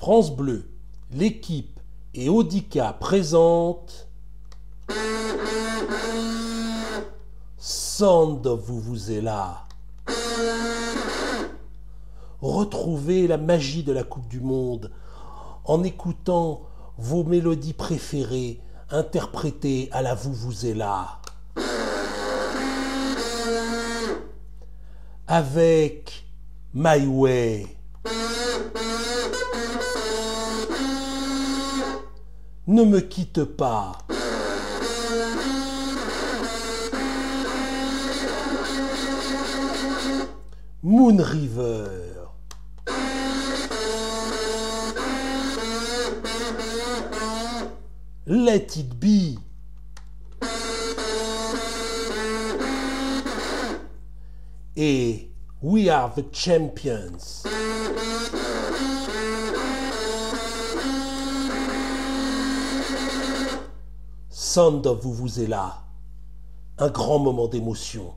France Bleu, l'équipe et Audica présentent Sand Vuvuzela. Retrouvez la magie de la Coupe du Monde en écoutant vos mélodies préférées interprétées à la Vuvuzela. Avec My Way. Ne me quitte pas. Moon River. Let It Be. Et We Are the Champions. Sand Vuvuzela, un grand moment d'émotion.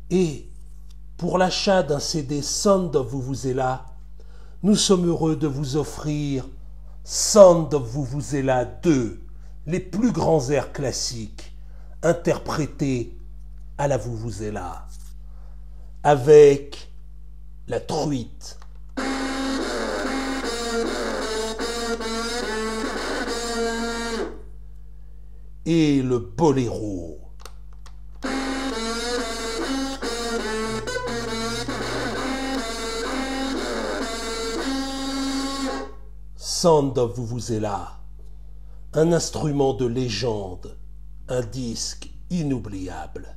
Et pour l'achat d'un CD Sand Vuvuzela, nous sommes heureux de vous offrir Sand Vuvuzela 2, les plus grands airs classiques interprétés à la Vuvuzela, avec la truite. Et le boléro. Sand Vuvuzela, un instrument de légende, un disque inoubliable.